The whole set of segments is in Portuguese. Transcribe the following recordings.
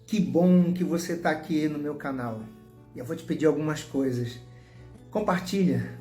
Que bom que você está aqui no meu canal. E eu vou te pedir algumas coisas. Compartilha,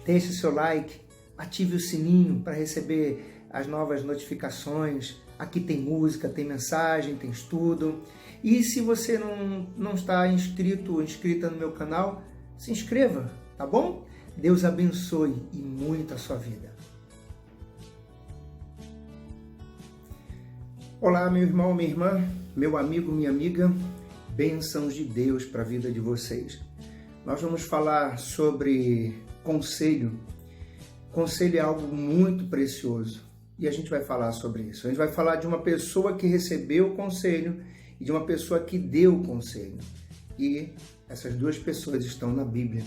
deixe seu like, ative o sininho para receber as novas notificações. Aqui tem música, tem mensagem, tem estudo. E se você não está inscrito ou inscrita no meu canal, se inscreva, tá bom? Deus abençoe e muito a sua vida. Olá, meu irmão, minha irmã, meu amigo, minha amiga, bênçãos de Deus para a vida de vocês. Nós vamos falar sobre conselho. Conselho é algo muito precioso e a gente vai falar sobre isso. A gente vai falar de uma pessoa que recebeu o conselho e de uma pessoa que deu o conselho. E essas duas pessoas estão na Bíblia.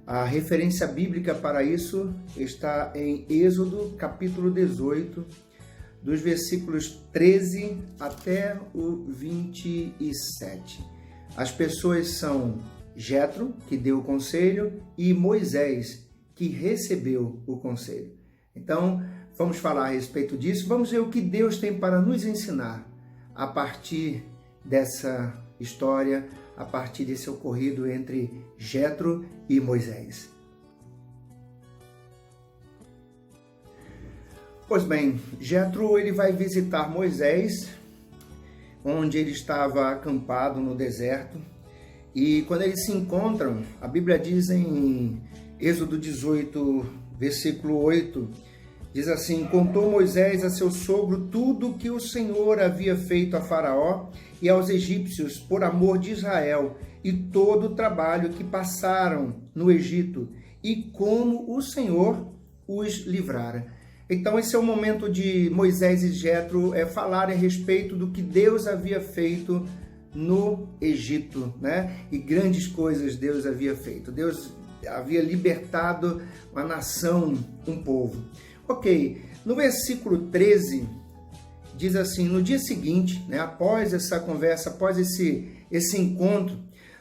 A referência bíblica para isso está em Êxodo, capítulo 18, dos versículos 13 até o 27. As pessoas são Jetro, que deu o conselho, e Moisés, que recebeu o conselho. Então, vamos falar a respeito disso. Vamos ver o que Deus tem para nos ensinar a partir dessa história, a partir desse ocorrido entre Jetro e Moisés. Pois bem, Jetro ele vai visitar Moisés, onde ele estava acampado no deserto, e quando eles se encontram, a Bíblia diz em Êxodo 18, versículo 8, diz assim: contou Moisés a seu sogro tudo o que o Senhor havia feito a Faraó e aos egípcios por amor de Israel, e todo o trabalho que passaram no Egito, e como o Senhor os livrara. Então esse é o momento de Moisés e Jetro falarem a respeito do que Deus havia feito no Egito, né? E grandes coisas Deus havia feito. Deus havia libertado uma nação, um povo. Ok, no versículo 13, diz assim: no dia seguinte, né, após essa conversa, após esse encontro,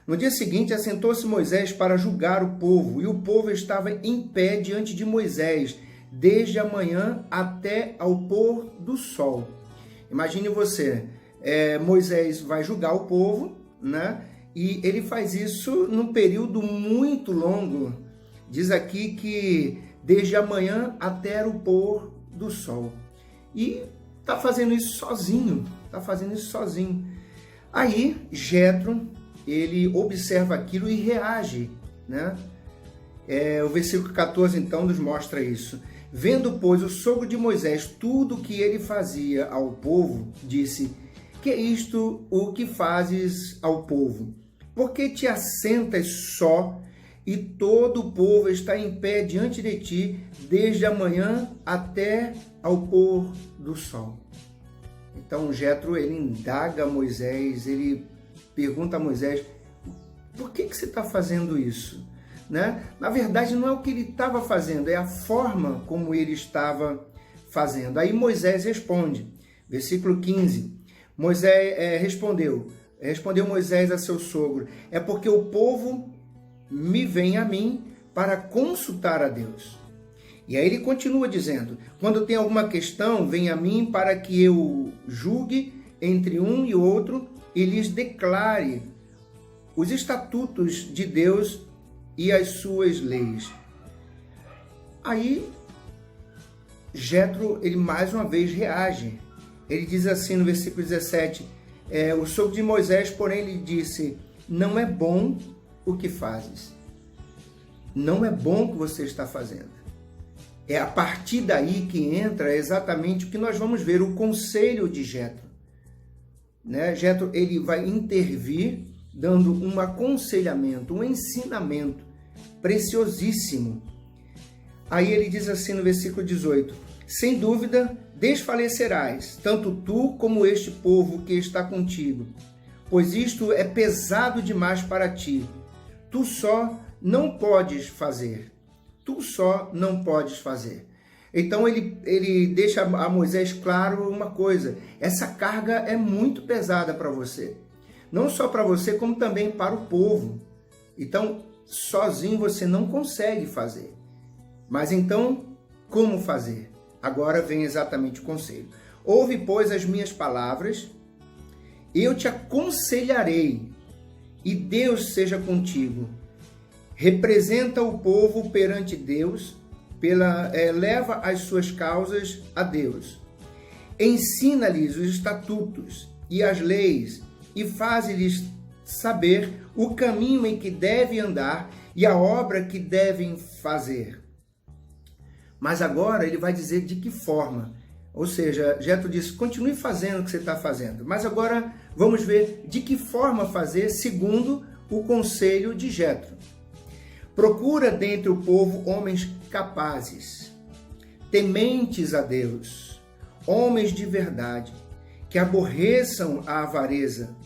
no dia seguinte assentou-se Moisés para julgar o povo, e o povo estava em pé diante de Moisés, desde a manhã até ao pôr do sol. Imagine você, Moisés vai julgar o povo, né? E ele faz isso num período muito longo. Diz aqui que desde a manhã até o pôr do sol. E está fazendo isso sozinho, Aí, Jetro, ele observa aquilo e reage, né? O versículo 14, então, nos mostra isso. Vendo, pois, o sogro de Moisés tudo o que ele fazia ao povo, disse: que é isto o que fazes ao povo? Por que te assentas só e todo o povo está em pé diante de ti, desde a manhã até ao pôr do sol? Então Jetro, ele indaga Moisés, ele pergunta a Moisés: por que você está fazendo isso? Né? Na verdade, não é o que ele estava fazendo, é a forma como ele estava fazendo. Aí Moisés responde, versículo 15, Moisés respondeu Moisés a seu sogro: é porque o povo me vem a mim para consultar a Deus. E aí ele continua dizendo: quando tem alguma questão, vem a mim para que eu julgue entre um e outro e lhes declare os estatutos de Deus e as suas leis. Aí Jetro, ele mais uma vez reage. Ele diz assim no versículo 17, o sogro de Moisés, porém, lhe disse: não é bom o que fazes. Não é bom o que você está fazendo. É a partir daí que entra exatamente o que nós vamos ver, o conselho de Jetro. Né? Jetro, ele vai intervir, dando um aconselhamento, um ensinamento preciosíssimo. Aí ele diz assim no versículo 18: sem dúvida desfalecerás, tanto tu como este povo que está contigo, pois isto é pesado demais para ti. Tu só não podes fazer. Então ele deixa a Moisés claro uma coisa: essa carga é muito pesada para você. Não só para você, como também para o povo. Então, sozinho você não consegue fazer. Mas então, como fazer? Agora vem exatamente o conselho. Ouve, pois, as minhas palavras eu te aconselharei, e Deus seja contigo. Representa o povo perante Deus, leva as suas causas a Deus. Ensina-lhes os estatutos e as leis, e faze-lhes saber o caminho em que devem andar e a obra que devem fazer. Mas agora ele vai dizer de que forma. Ou seja, Jetro disse, continue fazendo o que você está fazendo. Mas agora vamos ver de que forma fazer segundo o conselho de Jetro. Procura dentre o povo homens capazes, tementes a Deus, homens de verdade, que aborreçam a avareza.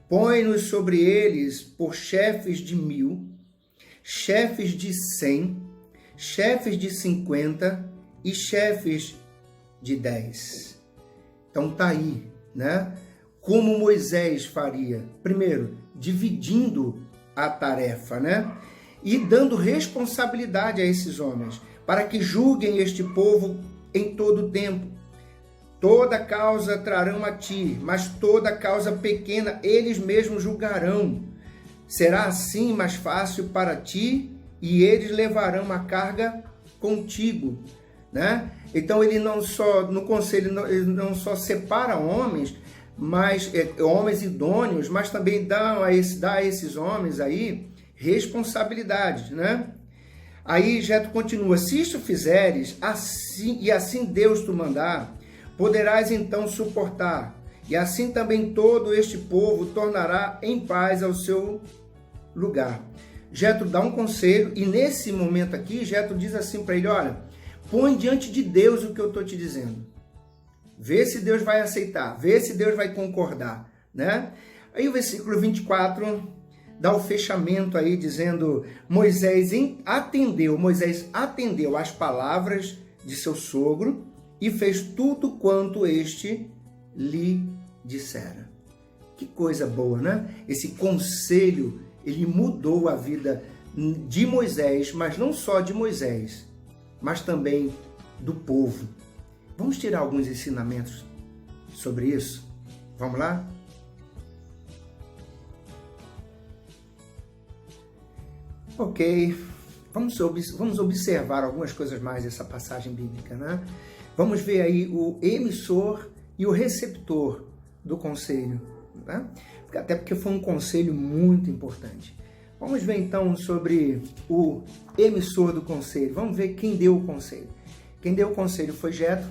Põe-nos sobre eles por chefes de 1000, chefes de 100, chefes de 50 e chefes de 10. Então tá aí, né? Como Moisés faria? Primeiro, dividindo a tarefa, né? E dando responsabilidade a esses homens, para que julguem este povo em todo o tempo. Toda causa trarão a ti, mas toda causa pequena eles mesmos julgarão. Será assim mais fácil para ti, e eles levarão a carga contigo, né? Então ele não só, no conselho, ele não só separa homens, mas homens idôneos, mas também dá a esses homens aí responsabilidades, né? Aí Jetro continua, se isto fizeres, assim, e assim Deus te mandar, poderás então suportar, e assim também todo este povo tornará em paz ao seu lugar. Jetro dá um conselho, e nesse momento aqui, Jetro diz assim para ele, olha, põe diante de Deus o que eu estou te dizendo. Vê se Deus vai aceitar, vê se Deus vai concordar, né? Aí o versículo 24 dá o fechamento aí, dizendo, Moisés atendeu às palavras de seu sogro e fez tudo quanto este lhe dissera. Que coisa boa, né? Esse conselho, ele mudou a vida de Moisés, mas não só de Moisés, mas também do povo. Vamos tirar alguns ensinamentos sobre isso? Vamos lá? Ok, vamos observar algumas coisas mais dessa passagem bíblica, né? Vamos ver aí o emissor e o receptor do conselho, né? Até porque foi um conselho muito importante. Vamos ver então sobre o emissor do conselho. Vamos ver quem deu o conselho. Quem deu o conselho foi Jetro.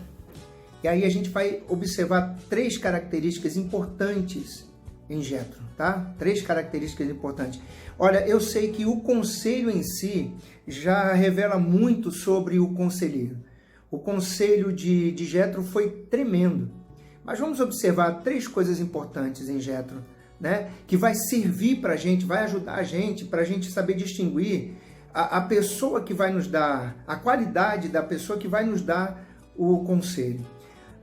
E aí a gente vai observar 3 características importantes em Jetro, tá? 3 características importantes. Olha, eu sei que o conselho em si já revela muito sobre o conselheiro. O conselho de Jetro foi tremendo. Mas vamos observar 3 coisas importantes em Jetro, né? Que vai servir para a gente, vai ajudar a gente, para a gente saber distinguir a pessoa que vai nos dar, a qualidade da pessoa que vai nos dar o conselho.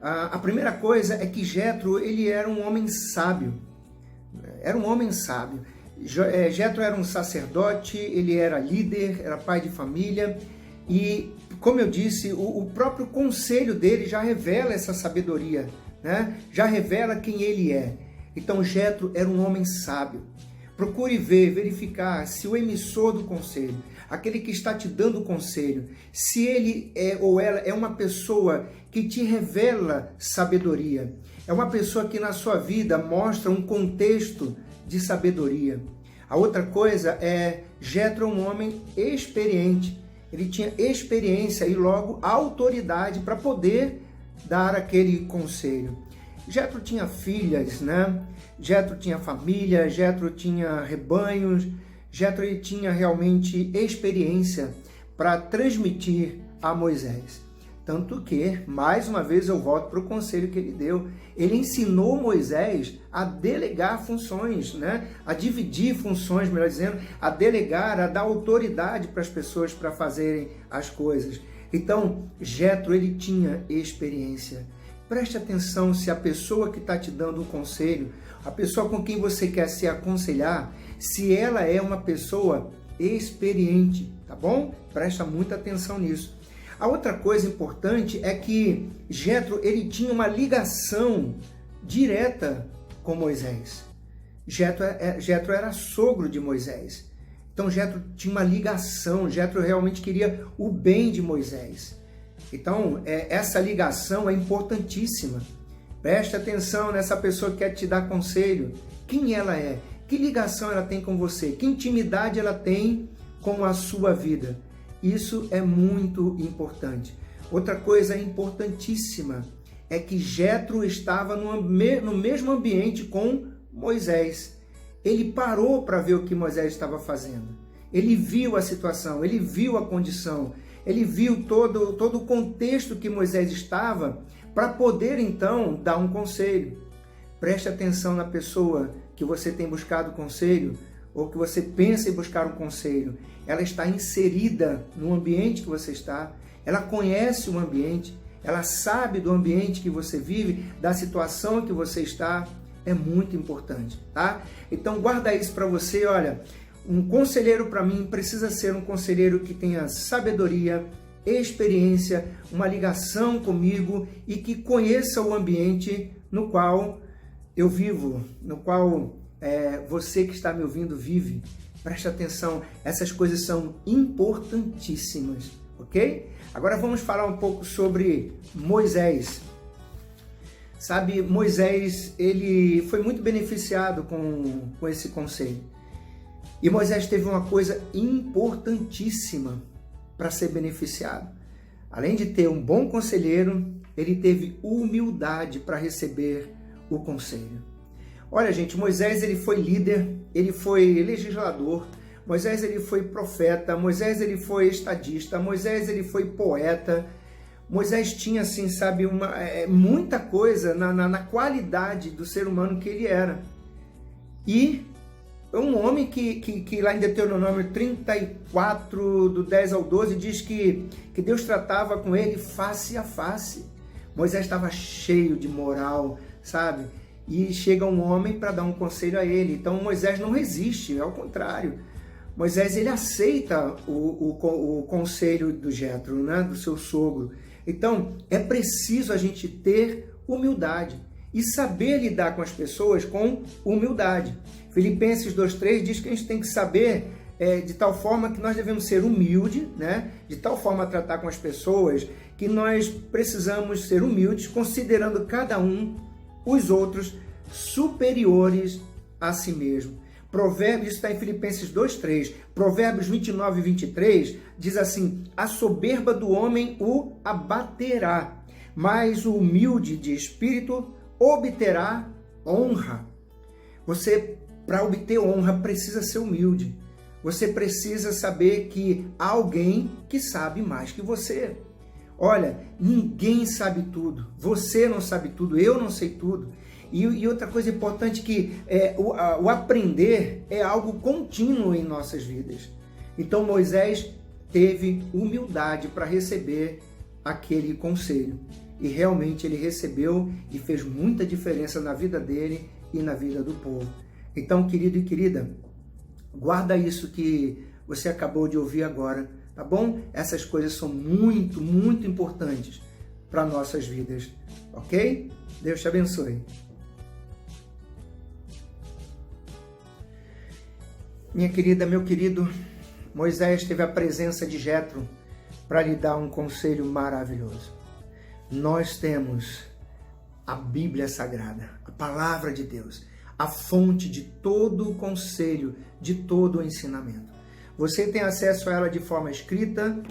A primeira coisa é que Jetro, ele era um homem sábio. Era um homem sábio. Jetro era um sacerdote, ele era líder, era pai de família e, como eu disse, o próprio conselho dele já revela essa sabedoria, né? Já revela quem ele é. Então Jetro era um homem sábio. Procure verificar se o emissor do conselho, aquele que está te dando o conselho, se ele ou ela é uma pessoa que te revela sabedoria. É uma pessoa que na sua vida mostra um contexto de sabedoria. A outra coisa é, Jetro é um homem experiente. Ele tinha experiência e logo autoridade para poder dar aquele conselho. Jetro tinha filhas, né? Jetro tinha família, Jetro tinha rebanhos, Jetro ele tinha realmente experiência para transmitir a Moisés. Tanto que, mais uma vez, eu volto para o conselho que ele deu. Ele ensinou Moisés a delegar funções, né? A dividir funções, melhor dizendo, a delegar, a dar autoridade para as pessoas para fazerem as coisas. Então, Jetro, ele tinha experiência. Preste atenção se a pessoa que está te dando o conselho, a pessoa com quem você quer se aconselhar, se ela é uma pessoa experiente, tá bom? Presta muita atenção nisso. A outra coisa importante é que Jetro, ele tinha uma ligação direta com Moisés. Jetro era sogro de Moisés. Então Jetro tinha uma ligação, Jetro realmente queria o bem de Moisés. Então essa ligação é importantíssima. Preste atenção nessa pessoa que quer te dar conselho. Quem ela é? Que ligação ela tem com você? Que intimidade ela tem com a sua vida? Isso é muito importante. Outra coisa importantíssima é que Jetro estava no mesmo ambiente com Moisés. Ele parou para ver o que Moisés estava fazendo. Ele viu a situação, ele viu a condição, ele viu todo o contexto que Moisés estava para poder então dar um conselho. Preste atenção na pessoa que você tem buscado conselho ou que você pensa em buscar um conselho. Ela está inserida no ambiente que você está, ela conhece o ambiente, ela sabe do ambiente que você vive, da situação que você está. É muito importante, tá? Então guarda isso para você. Olha, um conselheiro para mim precisa ser um conselheiro que tenha sabedoria, experiência, uma ligação comigo e que conheça o ambiente no qual eu vivo, no qual você que está me ouvindo vive. Preste atenção, essas coisas são importantíssimas, ok? Agora vamos falar um pouco sobre Moisés. Sabe, Moisés, ele foi muito beneficiado com esse conselho. E Moisés teve uma coisa importantíssima para ser beneficiado. Além de ter um bom conselheiro, ele teve humildade para receber o conselho. Olha, gente, Moisés ele foi líder, ele foi legislador, Moisés ele foi profeta, Moisés ele foi estadista, Moisés ele foi poeta. Moisés tinha, assim, sabe, muita coisa na qualidade do ser humano que ele era. E um homem que lá em Deuteronômio 34, do 10 ao 12, diz que Deus tratava com ele face a face. Moisés estava cheio de moral, sabe? E chega um homem para dar um conselho a ele. Então Moisés não resiste, ao contrário. Moisés ele aceita o conselho do Jetro, né? Do seu sogro. Então, é preciso a gente ter humildade e saber lidar com as pessoas com humildade. Filipenses 2,3 diz que a gente tem que saber de tal forma que nós devemos ser humildes, né? De tal forma a tratar com as pessoas que nós precisamos ser humildes, considerando cada um os outros superiores a si mesmo. Provérbios, isso está em Filipenses 2,3. Provérbios 29 e 23 diz assim: a soberba do homem o abaterá, mas o humilde de espírito obterá honra. Você, para obter honra, precisa ser humilde. Você precisa saber que há alguém que sabe mais que você. Olha, ninguém sabe tudo. Você não sabe tudo, eu não sei tudo. E outra coisa importante que o aprender é algo contínuo em nossas vidas. Então Moisés teve humildade para receber aquele conselho. E realmente ele recebeu e fez muita diferença na vida dele e na vida do povo. Então, querido e querida, guarda isso que você acabou de ouvir agora, tá bom? Essas coisas são muito, muito importantes para nossas vidas, ok? Deus te abençoe. Minha querida, meu querido, Moisés teve a presença de Jetro para lhe dar um conselho maravilhoso. Nós temos a Bíblia Sagrada, a Palavra de Deus, a fonte de todo o conselho, de todo o ensinamento. Você tem acesso a ela de forma escrita,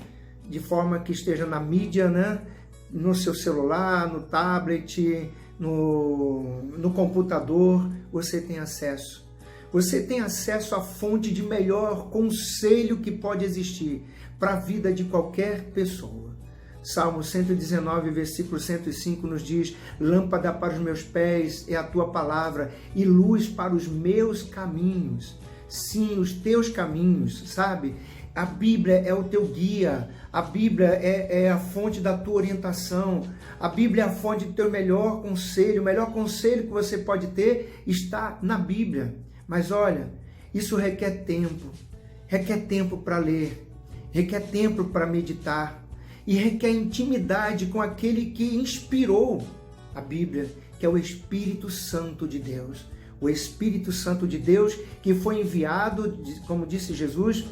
de forma que esteja na mídia, né? No seu celular, no tablet, no computador, você tem acesso. Você tem acesso à fonte de melhor conselho que pode existir para a vida de qualquer pessoa. Salmo 119, versículo 105 nos diz: lâmpada para os meus pés é a tua palavra e luz para os meus caminhos. Sim, os teus caminhos, sabe? A Bíblia é o teu guia, a Bíblia é a fonte da tua orientação, a Bíblia é a fonte do teu melhor conselho. O melhor conselho que você pode ter está na Bíblia. Mas olha, isso requer tempo para ler, requer tempo para meditar e requer intimidade com aquele que inspirou a Bíblia, que é o Espírito Santo de Deus. O Espírito Santo de Deus que foi enviado, como disse Jesus,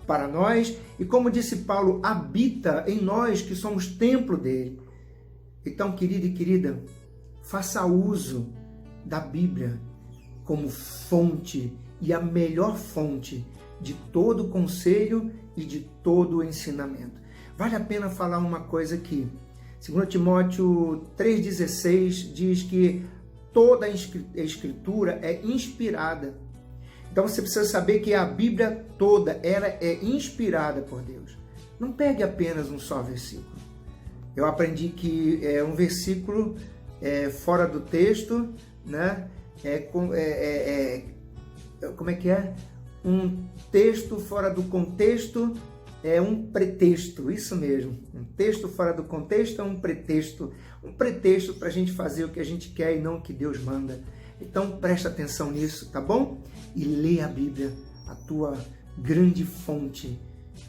para nós, e como disse Paulo, habita em nós que somos templo dele. Então, querido e querida, faça uso da Bíblia como fonte e a melhor fonte de todo o conselho e de todo o ensinamento. Vale a pena falar uma coisa aqui. 2 Timóteo 3,16 diz que toda a Escritura é inspirada. Então você precisa saber que a Bíblia toda ela é inspirada por Deus. Não pegue apenas um só versículo. Eu aprendi que um versículo fora do texto, né? Como é que é? Um texto fora do contexto é um pretexto, isso mesmo. Um texto fora do contexto é um pretexto para a gente fazer o que a gente quer e não o que Deus manda. Então presta atenção nisso, tá bom? E lê a Bíblia, a tua grande fonte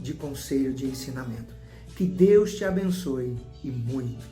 de conselho, de ensinamento. Que Deus te abençoe e muito.